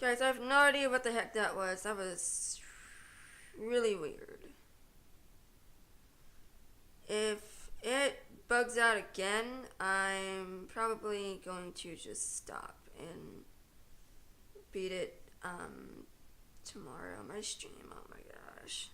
Guys, I have no idea what the heck that was. That was really weird. If it bugs out again, I'm probably going to just stop and beat it tomorrow on my stream. Oh my gosh.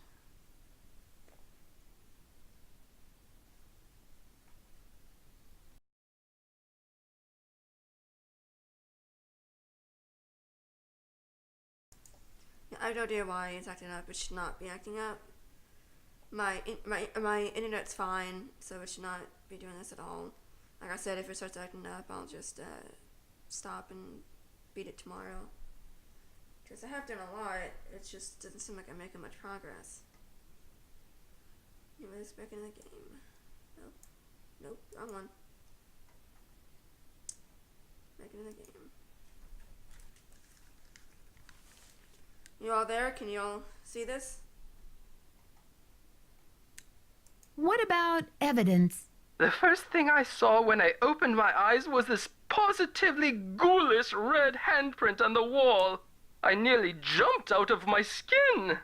I have no idea why it's acting up. It should not be acting up. My internet's fine, so it should not be doing this at all. Like I said, if it starts acting up, I'll just stop and beat it tomorrow. Because I have done a lot, it just doesn't seem like I'm making much progress. Anyways, back in the game. Nope. Nope, wrong one. Back in the game. You all there? Can you all see this? What about evidence? The first thing I saw when I opened my eyes was this positively ghoulish red handprint on the wall. I nearly jumped out of my skin.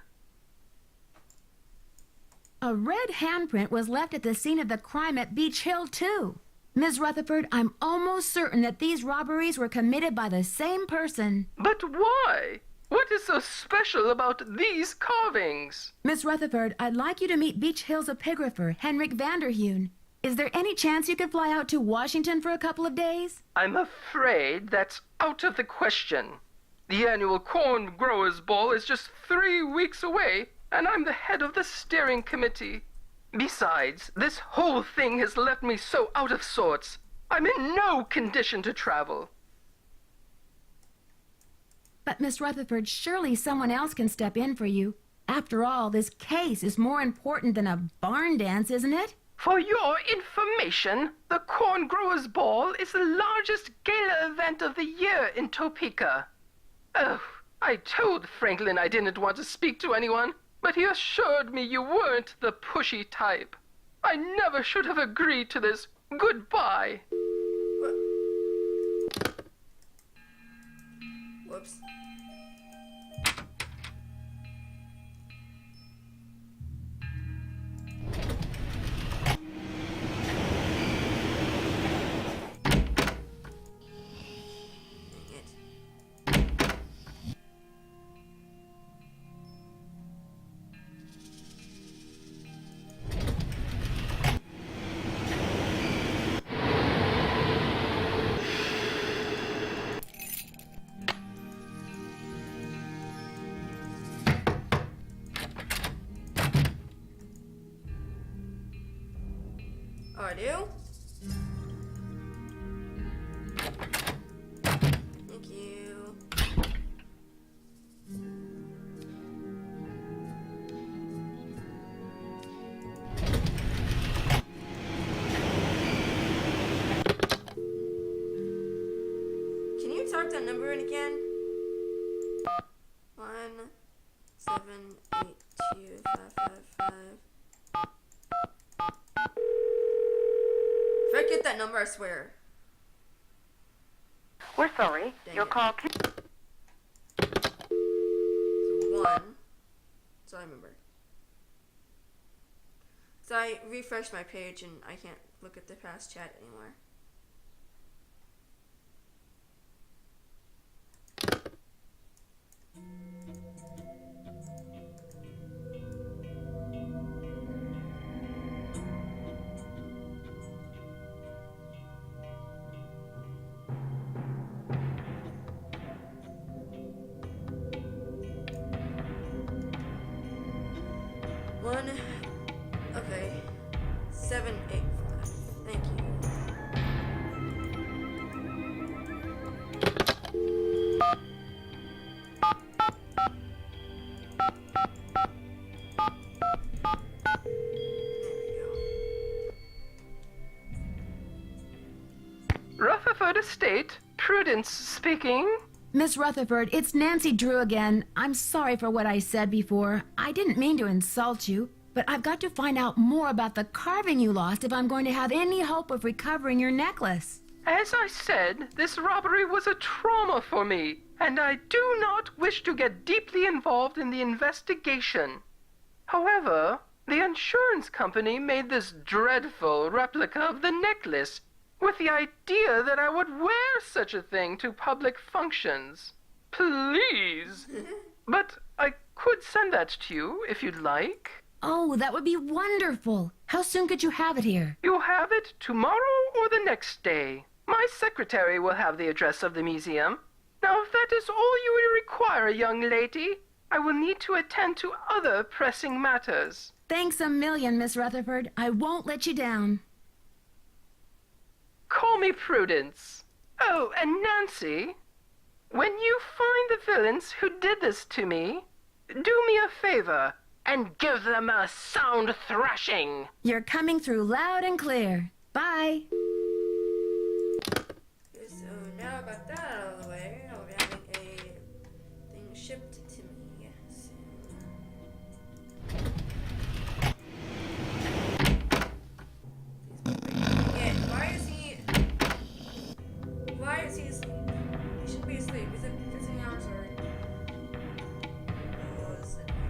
A red handprint was left at the scene of the crime at Beach Hill, too. Ms. Rutherford, I'm almost certain that these robberies were committed by the same person. But why? What is so special about these carvings? Miss Rutherford, I'd like you to meet Beach Hill's epigrapher, Henrik Vanderheun. Is there any chance you could fly out to Washington for a couple of days? I'm afraid that's out of the question. The annual Corn Growers Ball is just 3 weeks away, and I'm the head of the steering committee. Besides, this whole thing has left me so out of sorts. I'm in no condition to travel. But, Miss Rutherford, surely someone else can step in for you. After all, this case is more important than a barn dance, isn't it? For your information, the Corn Growers Ball is the largest gala event of the year in Topeka. Oh, I told Franklin I didn't want to speak to anyone, but he assured me you weren't the pushy type. I never should have agreed to this. Goodbye. Whoops. Oh, I do? Thank you. Can you type that number in again? 1782555. If I get that number, I swear. We're sorry. Dang Your it. call can... So 1. So I remember. So I refreshed my page and I can't look at the past chat anymore. One, okay, 785. Thank you. Rutherford Estate, Prudence speaking. Miss Rutherford, it's Nancy Drew again. I'm sorry for what I said before. I didn't mean to insult you, but I've got to find out more about the carving you lost if I'm going to have any hope of recovering your necklace. As I said, this robbery was a trauma for me. and I do not wish to get deeply involved in the investigation. However, the insurance company made this dreadful replica of the necklace with the idea that I would wear such a thing to public functions. Please. But I could send that to you if you'd like. Oh, that would be wonderful. How soon could you have it here? You'll have it tomorrow or the next day. My secretary will have the address of the museum. Now, if that is all you will require, young lady, I will need to attend to other pressing matters. Thanks a million, Miss Rutherford. I won't let you down. Call me Prudence. Oh, and Nancy, when you find the villains who did this to me, do me a favor and give them a sound thrashing. You're coming through loud and clear. Bye. Okay, so now I got that out of the way, I'll be having a thing shipped to me soon. Again, why is he asleep? He shouldn't be asleep. He's at 15 hours already. Oh, this is annoying.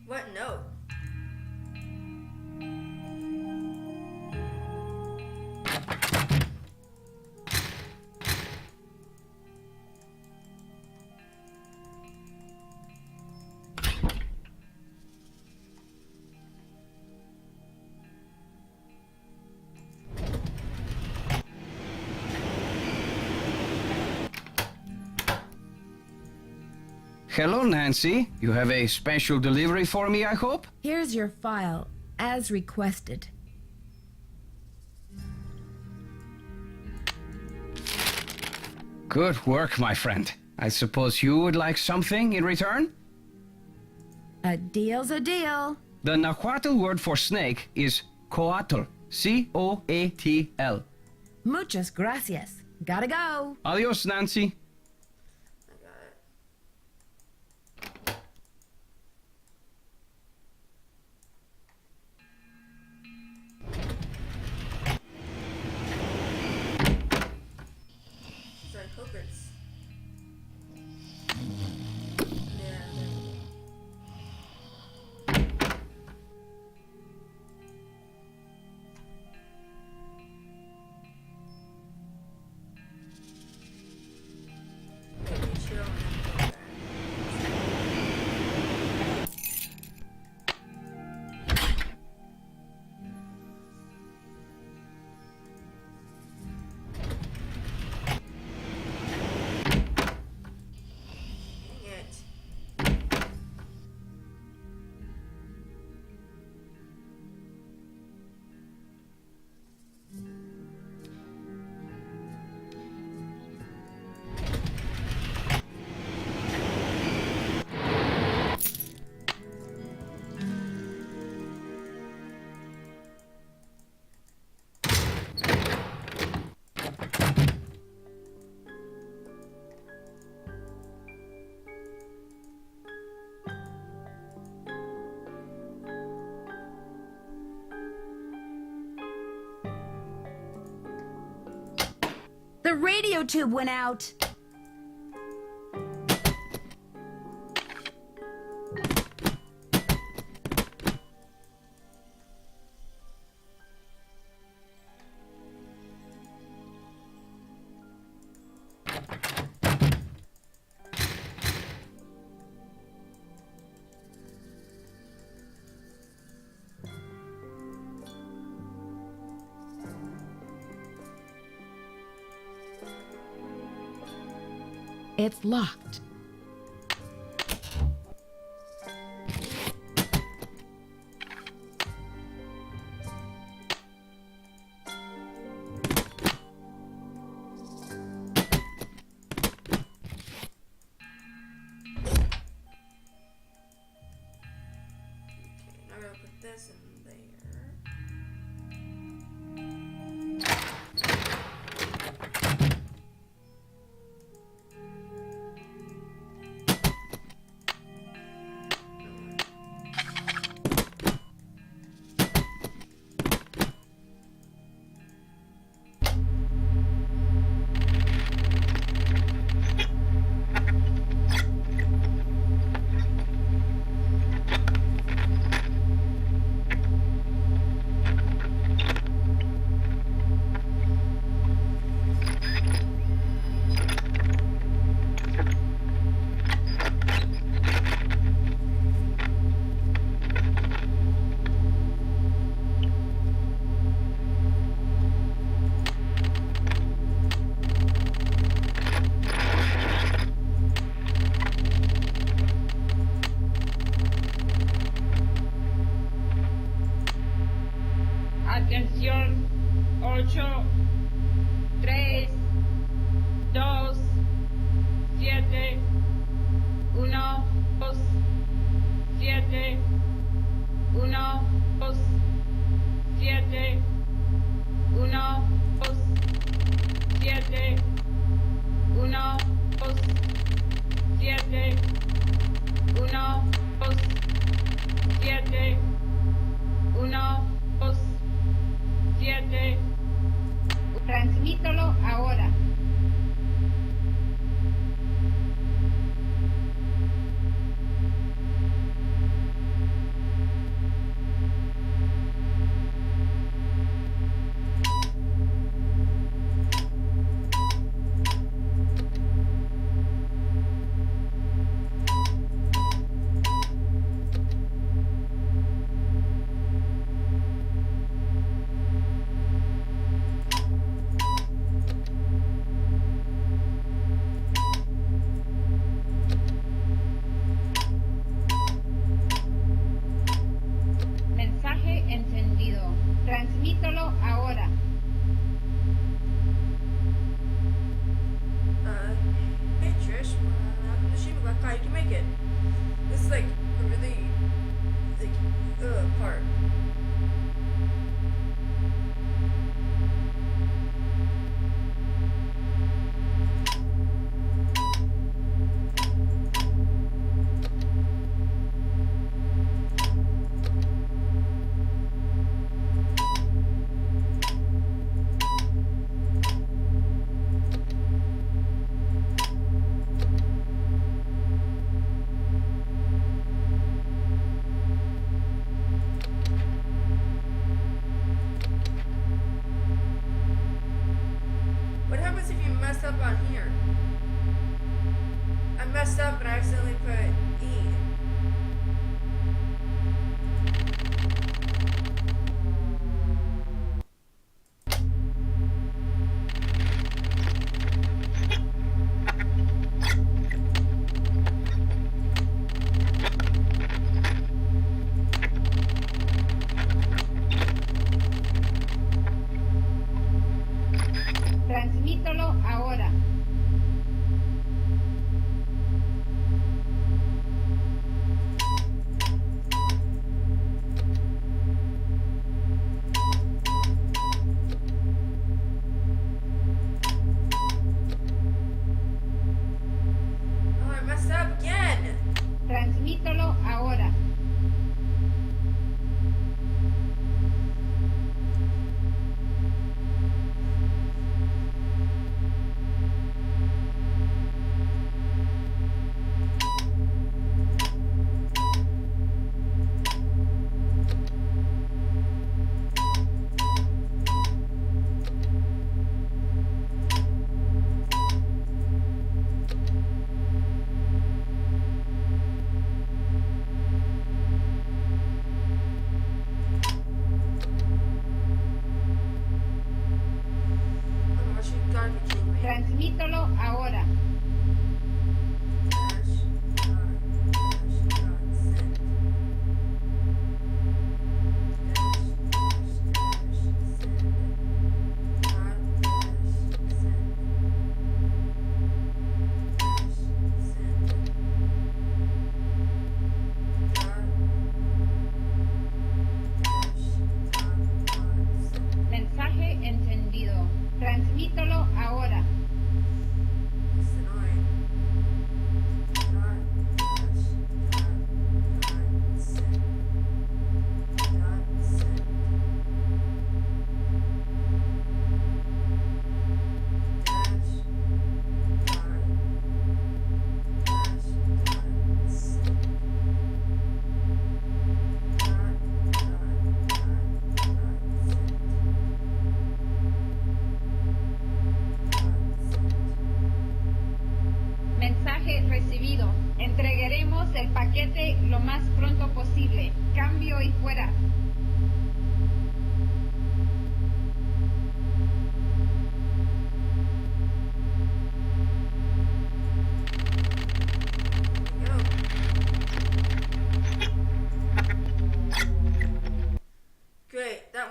What note? Hello, Nancy. You have a special delivery for me, I hope? Here's your file, as requested. Good work, my friend. I suppose you would like something in return? A deal's a deal. The Nahuatl word for snake is coatl. C-O-A-T-L. Muchas gracias. Gotta go. Adios, Nancy. I got it. So I hope it's... Yeah, The radio tube went out. It's locked. Now we're gonna put this in there. Atención, 8, 3, 2, 7, 1, 2, 7, 1, 2, 7, 1, 2, 7, 1, 2, 7, 1, 2, 7, 1, 2, 7. Transmítalo ahora.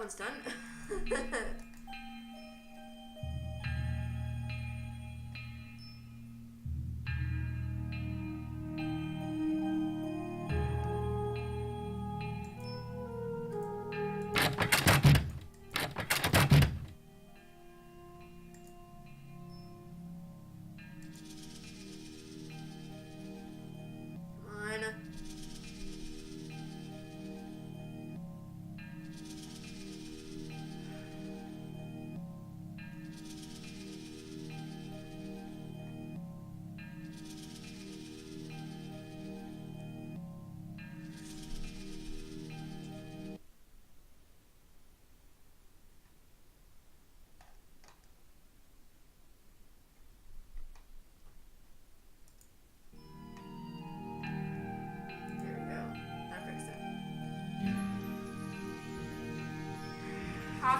one's done.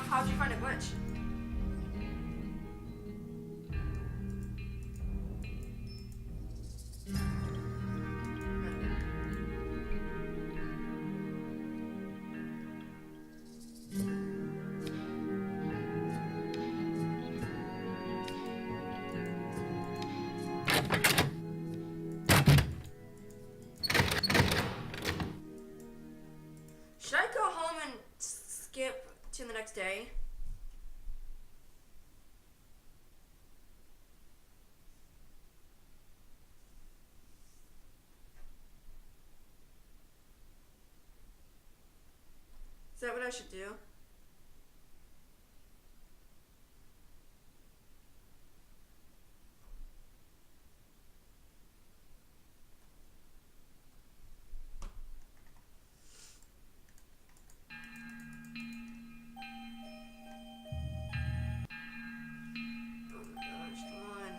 How'd you find a glitch? Should I go home and skip to the next day? Is that what I should do? Oh my gosh, come on.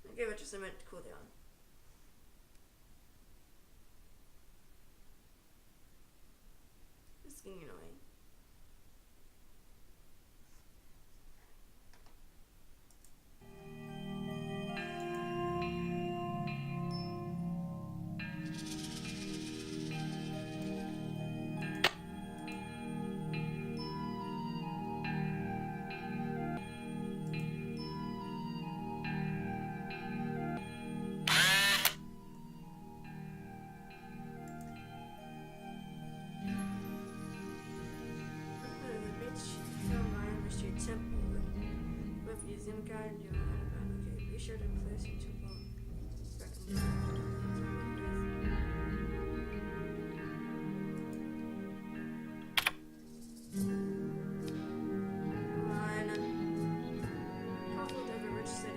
I'll give it just a minute to cool down. It's getting annoying. Temple with museum guide and your okay, be sure to place your temple Household of a rich city.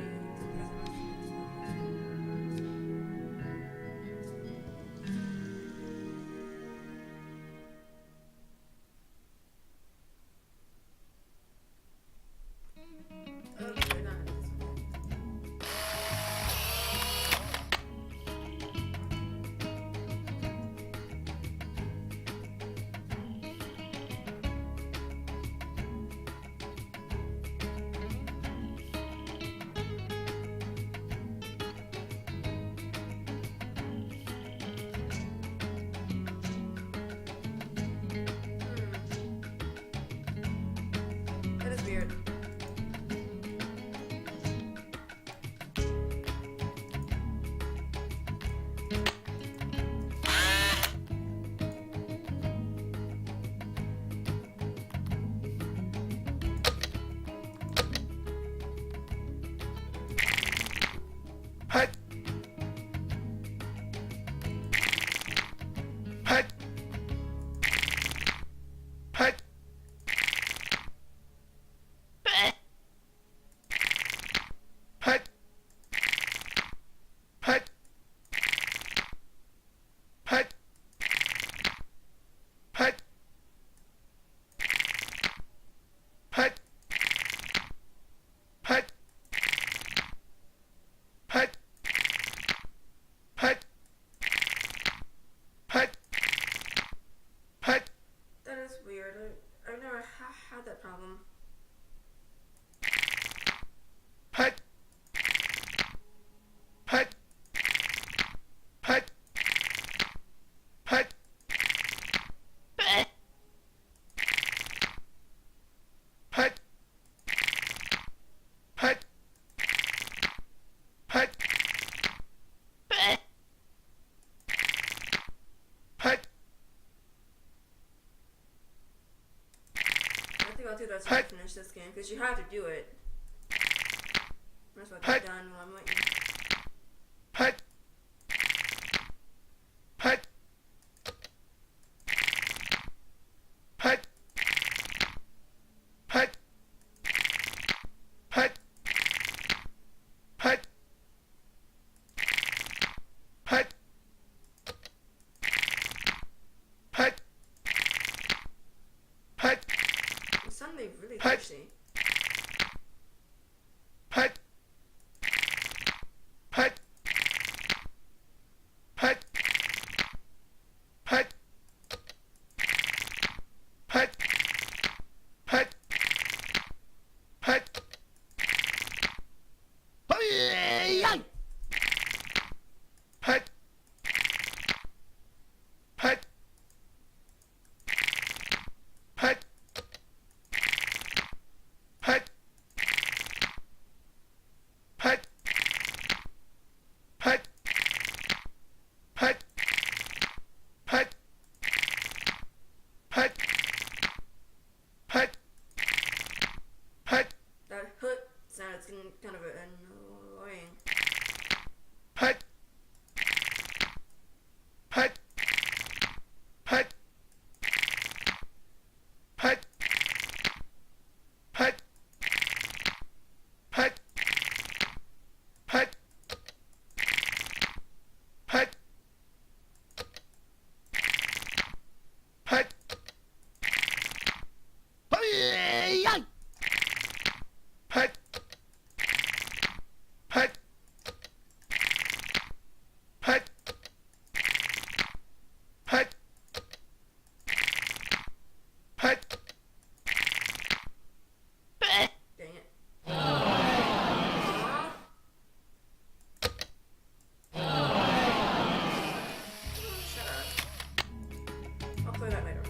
finish this game because you have to do it. Might as well get it done while I'm waiting. I'm suddenly really thirsty. That hoot sound is getting kind of annoying. Dang it. Shut up. I'll play that later.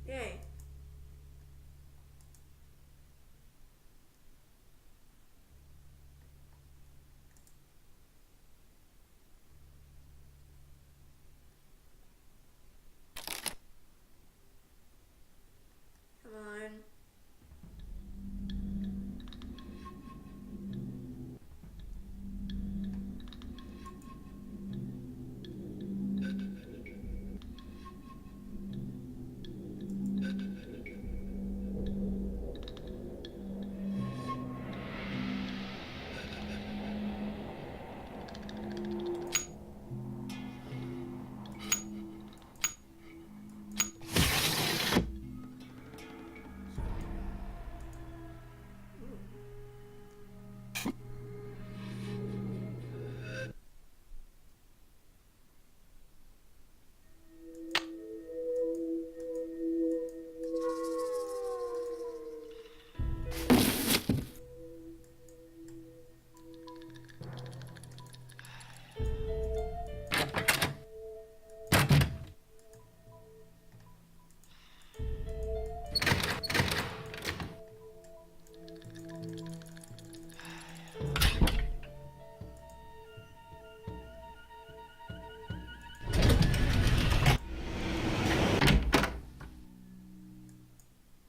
Yay. Come on.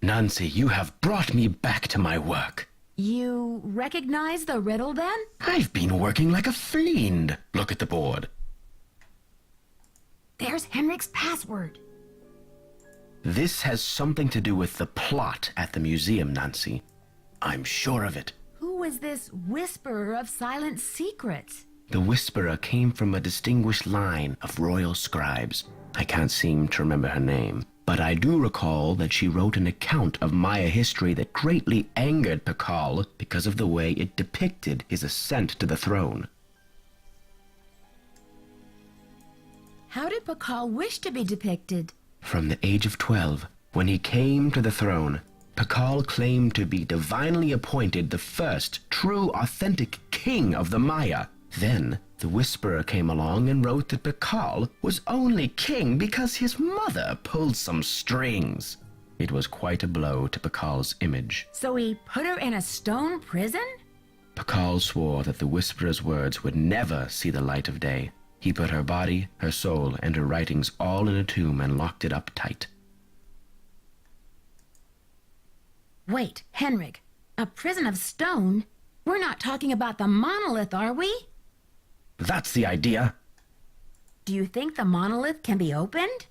Nancy, you have brought me back to my work. You recognize the riddle then? I've been working like a fiend. Look at the board. There's Henrik's password. This has something to do with the plot at the museum, Nancy. I'm sure of it. Who was this whisperer of silent secrets? The whisperer came from a distinguished line of royal scribes. I can't seem to remember her name, but I do recall that she wrote an account of Maya history that greatly angered Pakal because of the way it depicted his ascent to the throne. How did Pakal wish to be depicted? From the age of 12, when he came to the throne, Pakal claimed to be divinely appointed the first true authentic king of the Maya. Then the whisperer came along and wrote that Pakal was only king because his mother pulled some strings. It was quite a blow to Pakal's image. So he put her in a stone prison? Pakal swore that the whisperer's words would never see the light of day. He put her body, her soul, and her writings all in a tomb and locked it up tight. Wait, Henrik, a prison of stone? We're not talking about the monolith, are we? That's the idea. Do you think the monolith can be opened?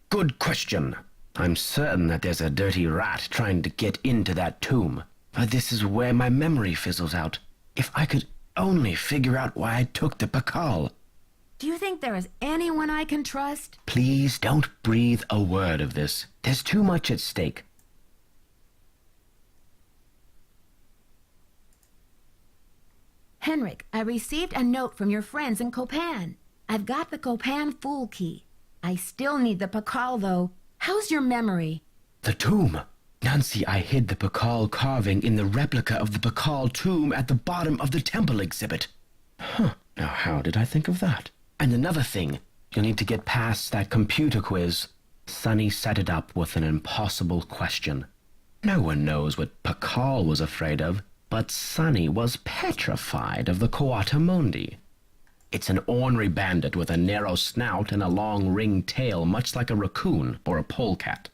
Good question. I'm certain that there's a dirty rat trying to get into that tomb. But this is where my memory fizzles out. If I could only figure out why I took the Pakal. Do you think there is anyone I can trust? Please don't breathe a word of this. There's too much at stake. Henrik, I received a note from your friends in Copan. I've got the Copan Fool key. I still need the Pakal, though. How's your memory? The tomb. Nancy, I hid the Pakal carving in the replica of the Pakal tomb at the bottom of the temple exhibit. Huh. Now how did I think of that? And another thing, you'll need to get past that computer quiz. Sonny set it up with an impossible question. No one knows what Pakal was afraid of, but Sonny was petrified of the Coatamundi. It's an ornery bandit with a narrow snout and a long ringed tail, much like a raccoon or a polecat.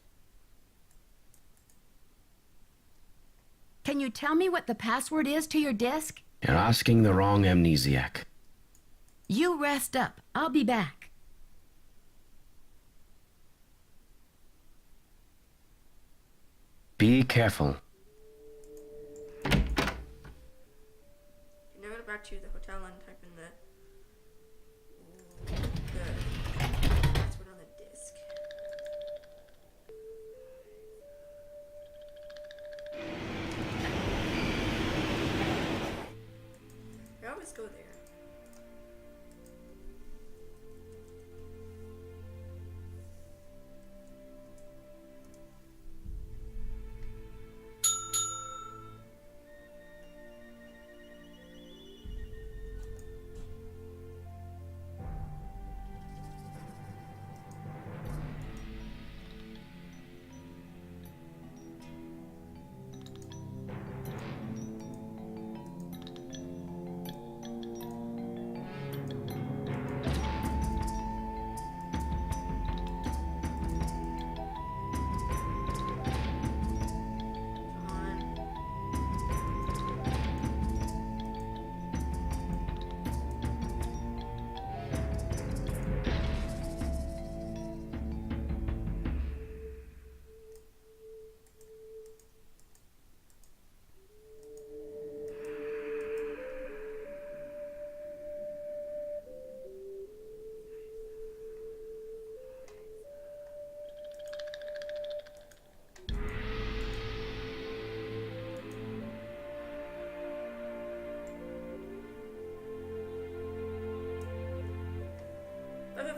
Can you tell me what the password is to your disk? You're asking the wrong amnesiac. You rest up. I'll be back. Be careful. Now go back to the hotel and type in the password on the disk. I always go there.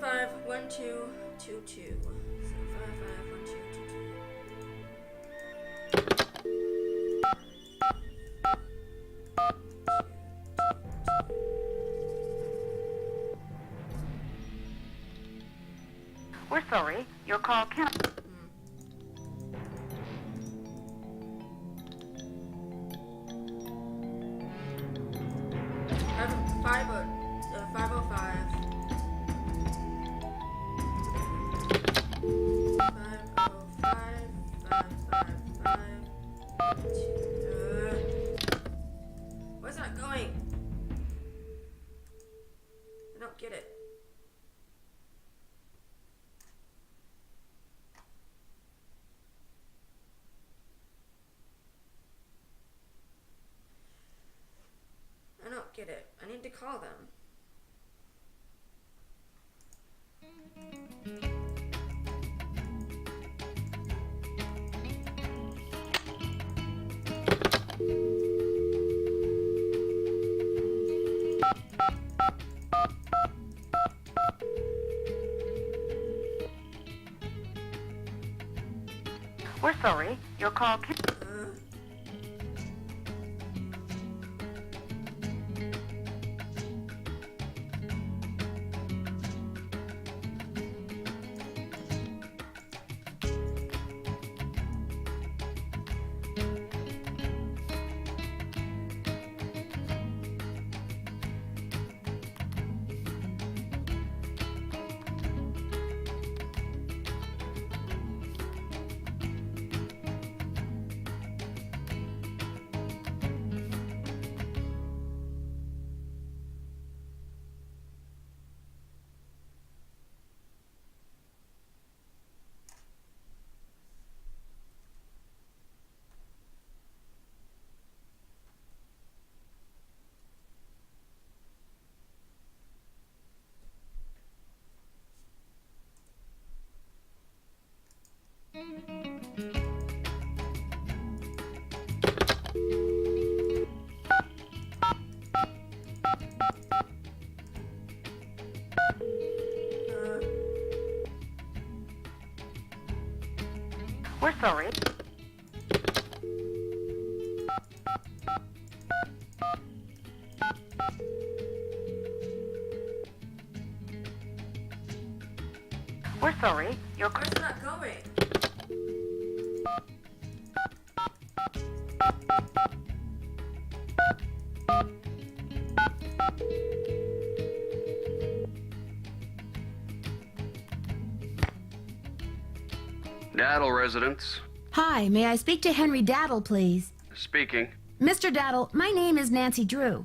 Five 1 2 2 2. So 5 5 1 2 2 2. We're sorry. Your call can't. Five 505. 505 Where's that going? I don't get it. I don't get it. I need to call them. We're sorry. Your call can... We're sorry. We're sorry. Your call... Where's it not going? Daddle residence. Hi, may I speak to Henry Daddle, please? Speaking. Mr. Daddle, my name is Nancy Drew.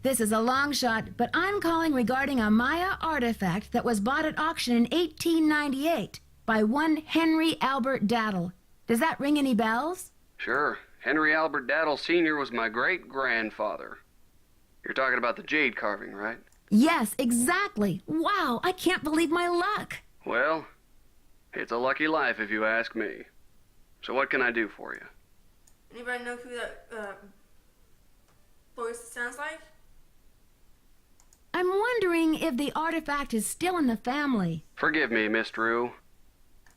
This is a long shot, but I'm calling regarding a Maya artifact that was bought at auction in 1898 by one Henry Albert Daddle. Does that ring any bells? Sure. Henry Albert Daddle Sr. was my great-grandfather. You're talking about the jade carving, right? Yes, exactly. Wow, I can't believe my luck. Well, it's a lucky life if you ask me. So what can I do for you? Anybody know who that voice sounds like? I'm wondering if the artifact is still in the family. Forgive me, Miss Drew.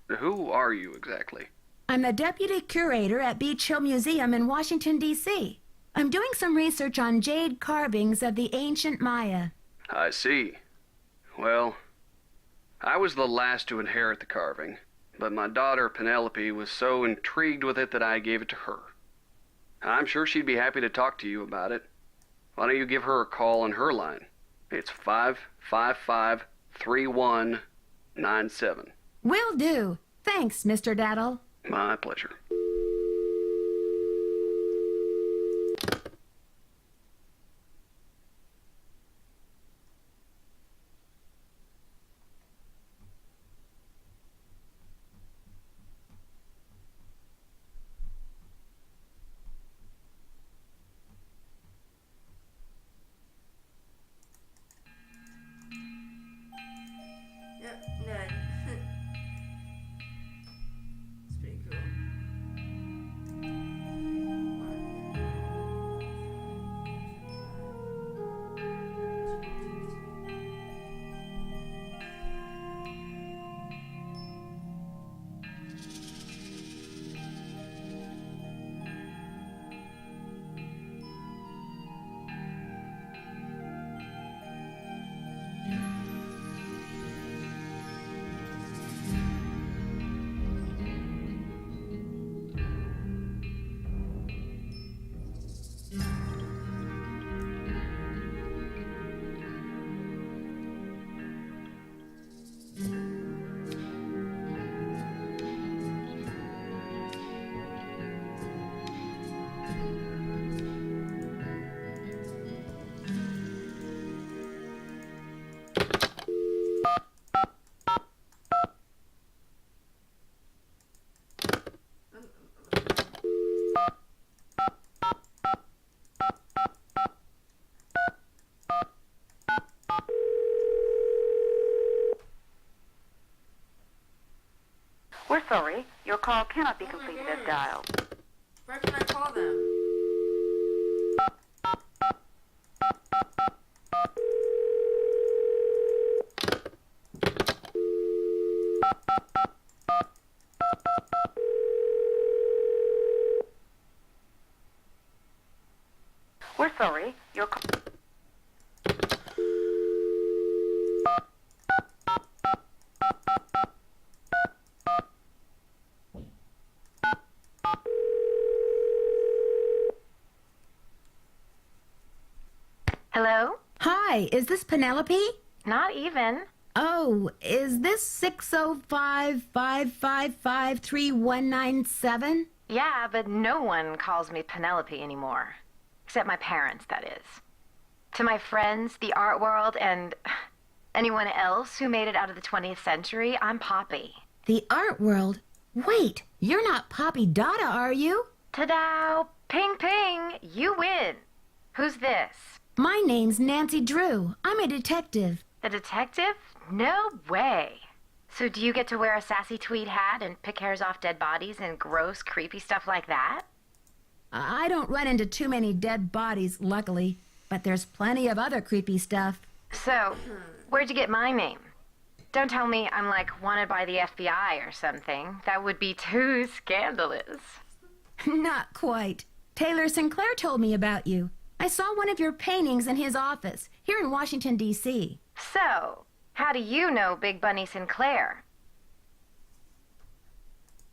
Who are you exactly? I'm the deputy curator at Beach Hill Museum in Washington, D.C. I'm doing some research on jade carvings of the ancient Maya. I see. Well, I was the last to inherit the carving, but my daughter Penelope was so intrigued with it that I gave it to her. I'm sure she'd be happy to talk to you about it. Why don't you give her a call on her line? It's 555-3197. Will do. Thanks, Mr. Daddle. My pleasure. Yep, Ned. It's pretty cool. We're sorry. Your call cannot be completed as dialed. Where can I call them? We're sorry. Your call... Hello? Hi, is this Penelope? Not even. Oh, is this 605-555-3197? Yeah, but no one calls me Penelope anymore. Except my parents, that is. To my friends, the art world, and anyone else who made it out of the 20th century, I'm Poppy. The art world? Wait, you're not Poppy Dada, are you? Ta-da! Ping ping! You win! Who's this? My name's Nancy Drew. I'm a detective. The detective? No way! So do you get to wear a sassy tweed hat and pick hairs off dead bodies and gross, creepy stuff like that? I don't run into too many dead bodies, luckily, but there's plenty of other creepy stuff. So, where'd you get my name? Don't tell me I'm like wanted by the FBI or something. That would be too scandalous. Not quite. Taylor Sinclair told me about you. I saw one of your paintings in his office here in Washington, D.C. So, how do you know Big Bunny Sinclair?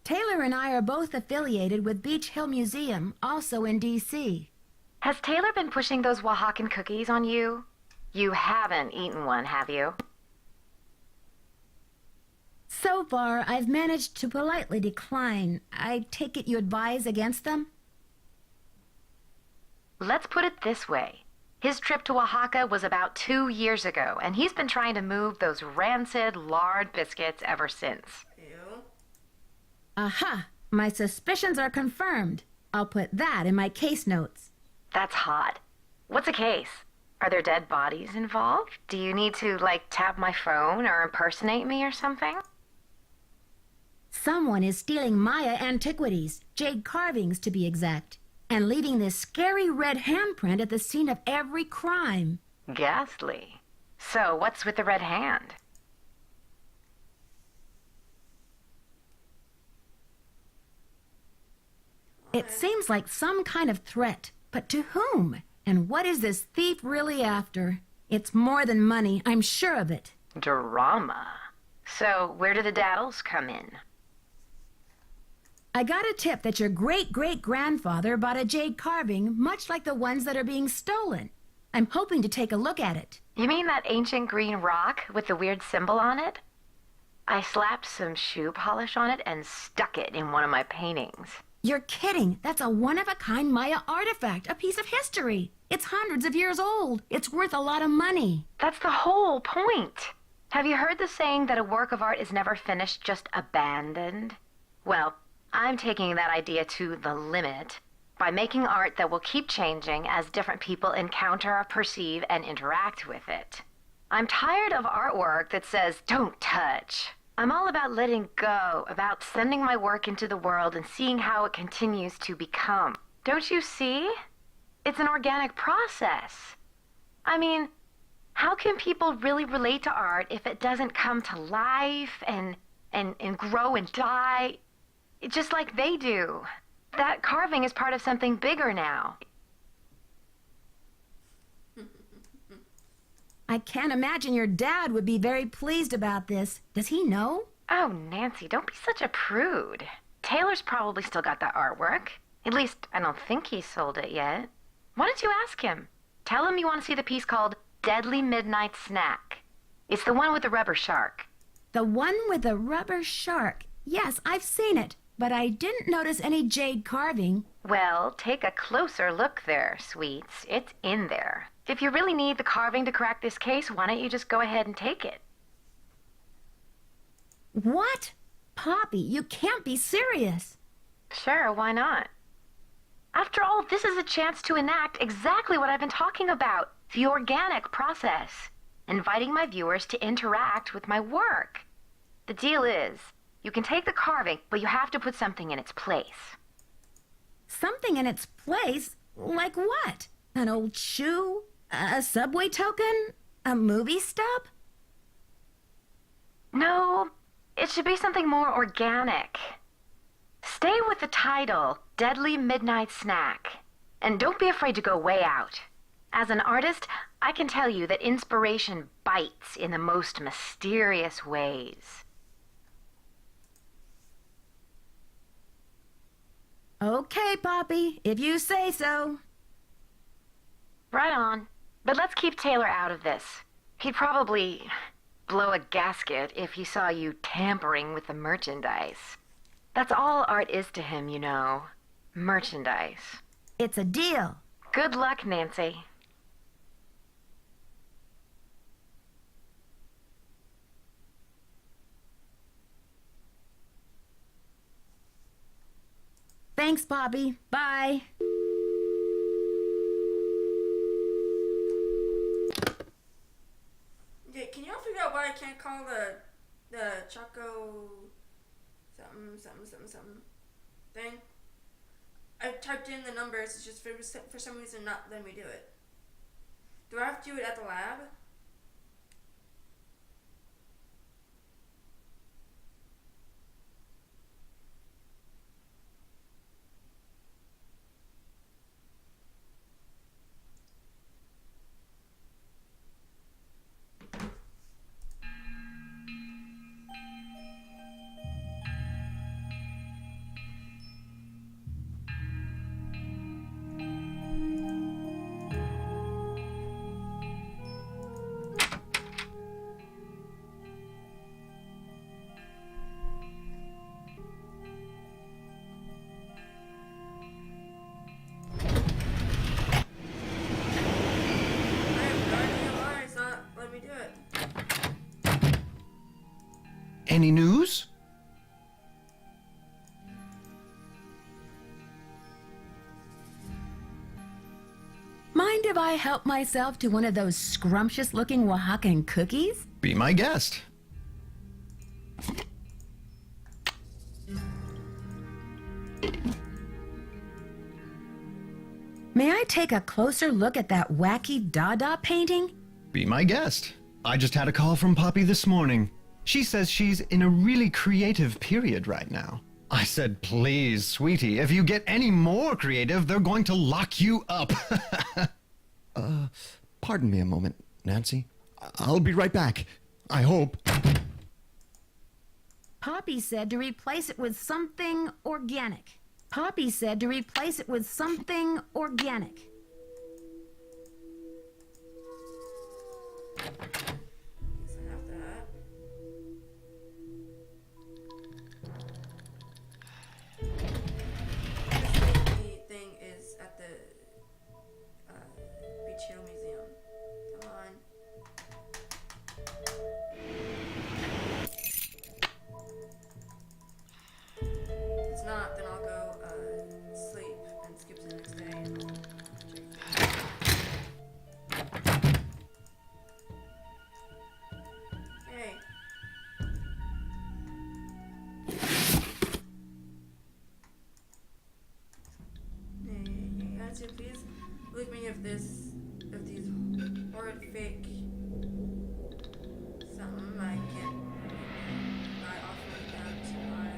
Taylor and I are both affiliated with Beach Hill Museum, also in D.C. Has Taylor been pushing those Oaxacan cookies on you? You haven't eaten one, have you? So far, I've managed to politely decline. I take it you advise against them? Let's put it this way. His trip to Oaxaca was about 2 years ago, and he's been trying to move those rancid lard biscuits ever since. Ew. Aha! My suspicions are confirmed. I'll put that in my case notes. That's hot. What's a case? Are there dead bodies involved? Do you need to, tap my phone or impersonate me or something? Someone is stealing Maya antiquities, jade carvings to be exact, and leaving this scary red handprint at the scene of every crime. Ghastly. So, what's with the red hand? It seems like some kind of threat, but to whom? And what is this thief really after? It's more than money, I'm sure of it. Drama. So, where do the daddles come in? I got a tip that your great-great-grandfather bought a jade carving much like the ones that are being stolen. I'm hoping to take a look at it. You mean that ancient green rock with the weird symbol on it? I slapped some shoe polish on it and stuck it in one of my paintings. You're kidding. That's a one-of-a-kind Maya artifact, a piece of history. It's hundreds of years old. It's worth a lot of money. That's the whole point. Have you heard the saying that a work of art is never finished, just abandoned? Well, I'm taking that idea to the limit by making art that will keep changing as different people encounter, perceive, and interact with it. I'm tired of artwork that says, "Don't touch." I'm all about letting go, about sending my work into the world and seeing how it continues to become. Don't you see? It's an organic process. I mean, how can people really relate to art if it doesn't come to life and grow and die? Just like they do. That carving is part of something bigger now. I can't imagine your dad would be very pleased about this. Does he know? Oh, Nancy, don't be such a prude. Taylor's probably still got that artwork. At least, I don't think he sold it yet. Why don't you ask him? Tell him you want to see the piece called Deadly Midnight Snack. It's the one with the rubber shark. The one with the rubber shark. Yes, I've seen it, but I didn't notice any jade carving. Well, take a closer look there, sweets. It's in there. If you really need the carving to crack this case, why don't you just go ahead and take it? What? Poppy, you can't be serious. Sure, why not? After all, this is a chance to enact exactly what I've been talking about. The organic process. Inviting my viewers to interact with my work. The deal is, You can take the carving, but you have to put something in its place. Something in its place? Like what? An old shoe? A subway token? A movie stub? No, it should be something more organic. Stay with the title, Deadly Midnight Snack. And don't be afraid to go way out. As an artist, I can tell you that inspiration bites in the most mysterious ways. Okay, Poppy, if you say so. Right on. But let's keep Taylor out of this. He'd probably blow a gasket if he saw you tampering with the merchandise. That's all art is to him, you know. Merchandise. It's a deal. Good luck, Nancy. Thanks, Poppy. Bye. Yeah, can y'all figure out why I can't call the Choco something thing? I typed in the numbers, it's just for some reason not letting me do it. Do I have to do it at the lab? Any news? Mind if I help myself to one of those scrumptious-looking Oaxacan cookies? Be my guest. May I take a closer look at that wacky Dada painting? Be my guest. I just had a call from Poppy this morning. She says she's in a really creative period right now. I said, please, sweetie, if you get any more creative, they're going to lock you up. Pardon me a moment, Nancy. I'll be right back. I hope. Poppy said to replace it with something organic. Poppy said to replace it with something organic. Thing is at the Beach Hill Museum. Come on. If it's not, then I'll go sleep and skip to the next day and check. Hey. Answer, please believe me if these horrid fake something I can't buy off of them to buy.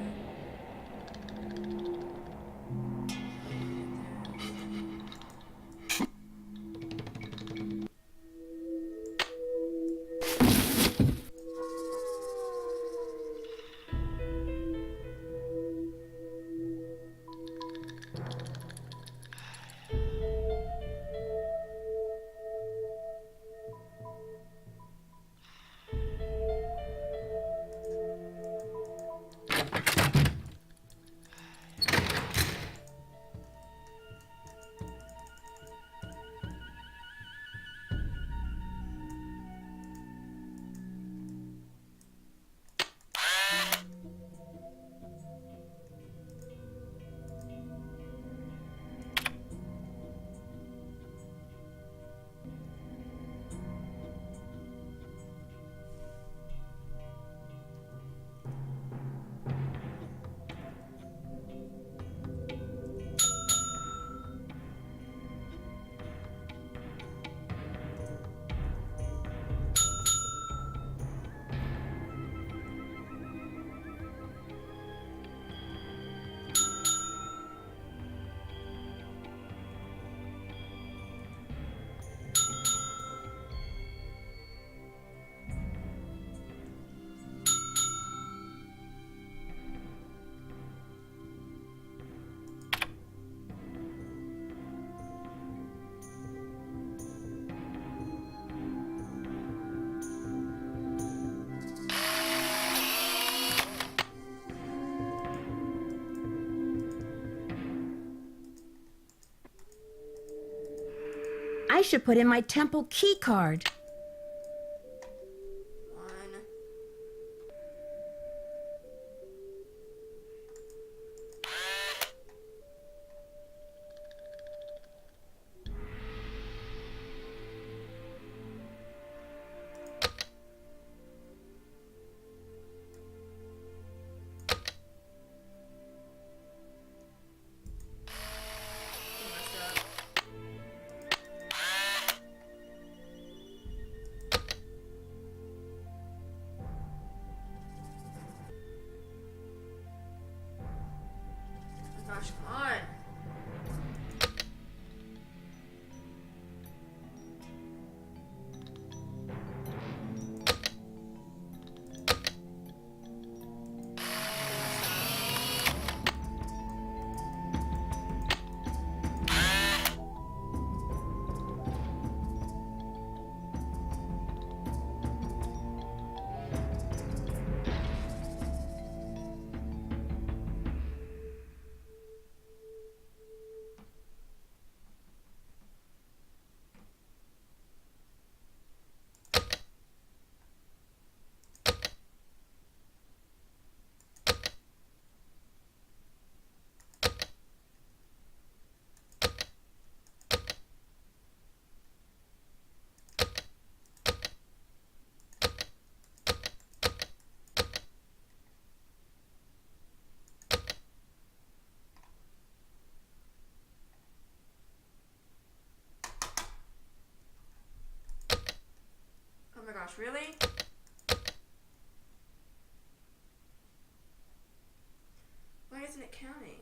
I should put in my temple key card. One. Gosh, come on. Oh my gosh, really? Why isn't it counting?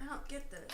I don't get this.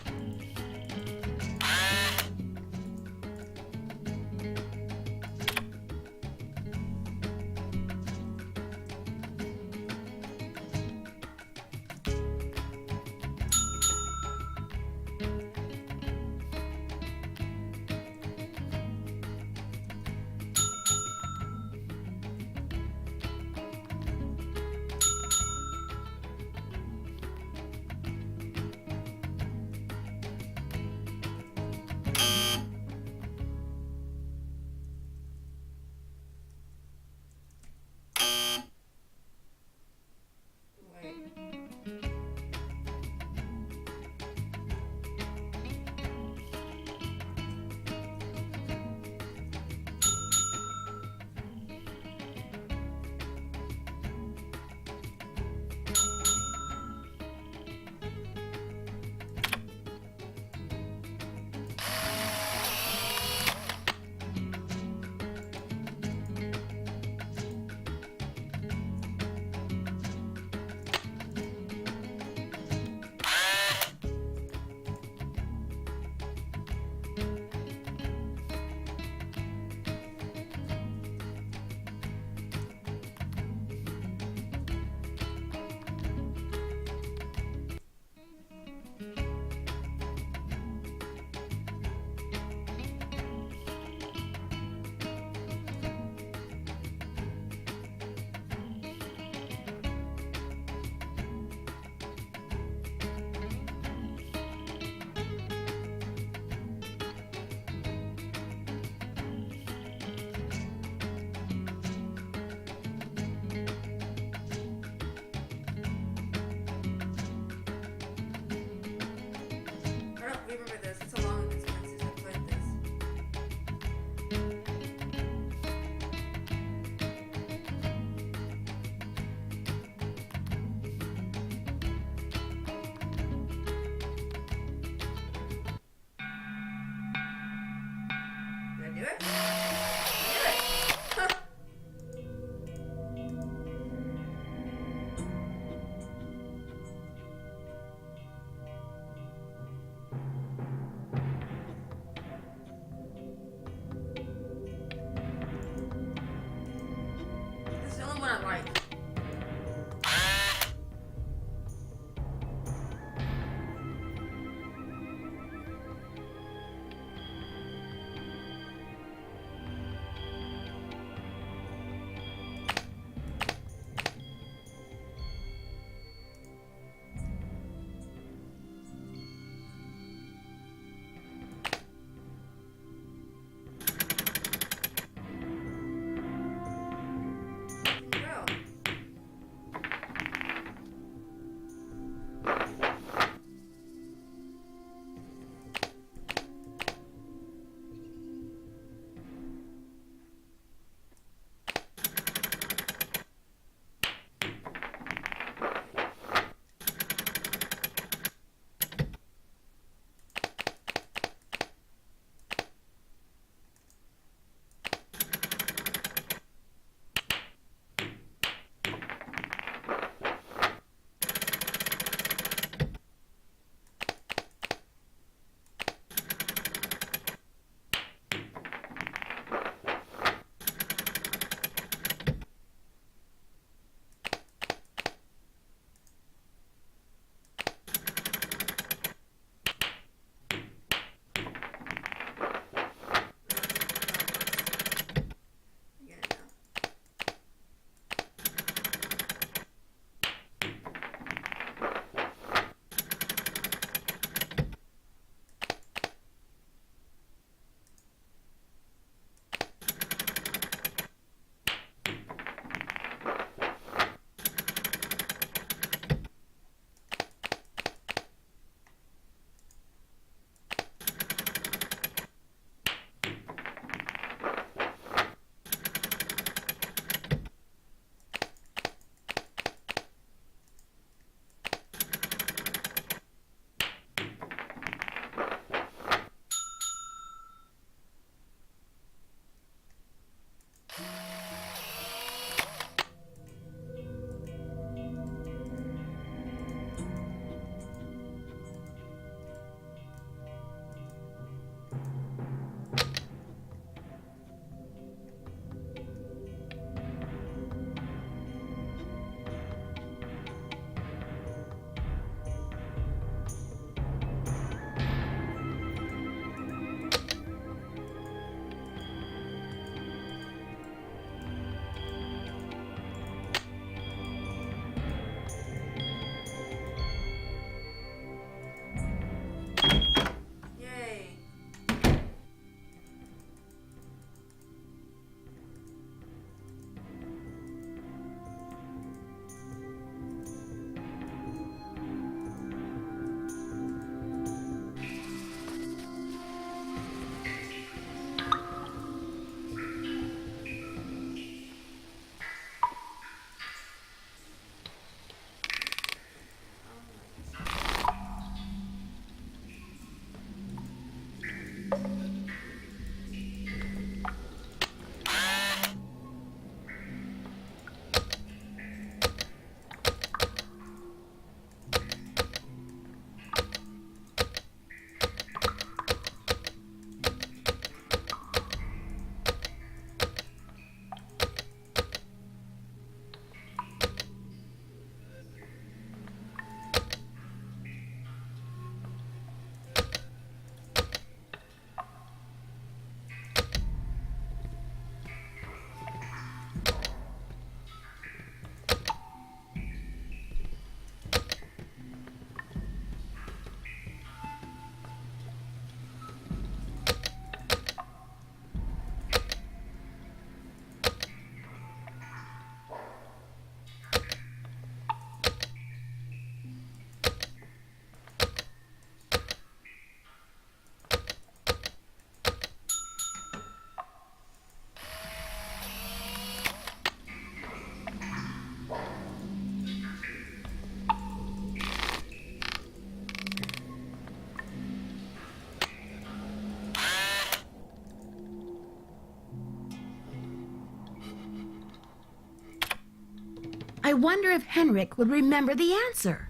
I wonder if Henrik would remember the answer.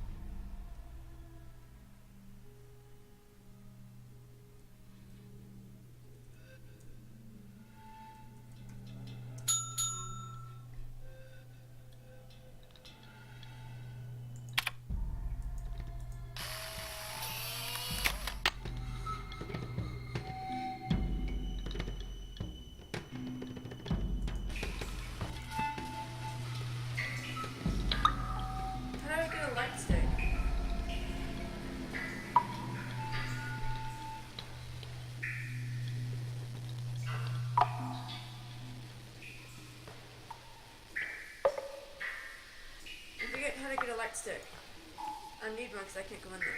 How do I get a light stick? I forget how to get a light stick. I need one because I can't go in there.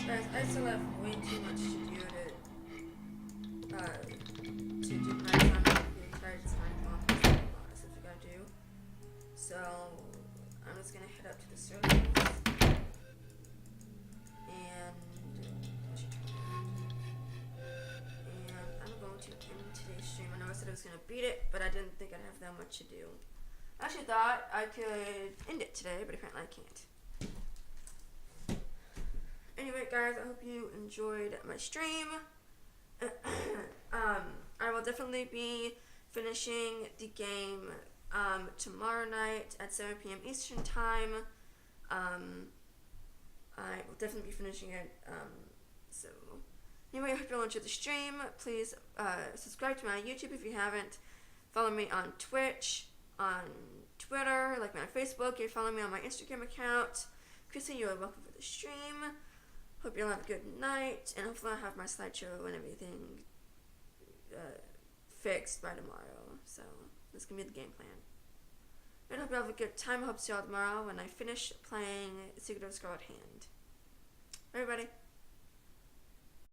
Guys, I still have way too much to do to do my time because it's 9 o'clock. There's a lot of stuff we gotta do. So I'm just gonna head up to the surface and I'm going to end today's stream. I know I said I was gonna beat it, but I didn't think I'd have that much to do. I actually thought I could end it today, but apparently I can't. Anyway, guys, I hope you enjoyed my stream. I will definitely be finishing the game tomorrow night at 7 p.m. Eastern Time. I will definitely be finishing it. So, anyway, I hope you all enjoyed the stream. Please subscribe to my YouTube if you haven't. Follow me on Twitch, on Twitter, like me on Facebook. You follow me on my Instagram account. Chrissy, you are welcome for the stream. Hope you all have a good night, and hopefully I'll have my slideshow and everything fixed by tomorrow. So, this is going to be the game plan. And I hope you all have a good time. I hope to see you all tomorrow when I finish playing Secret of Scarlet Hand. Everybody.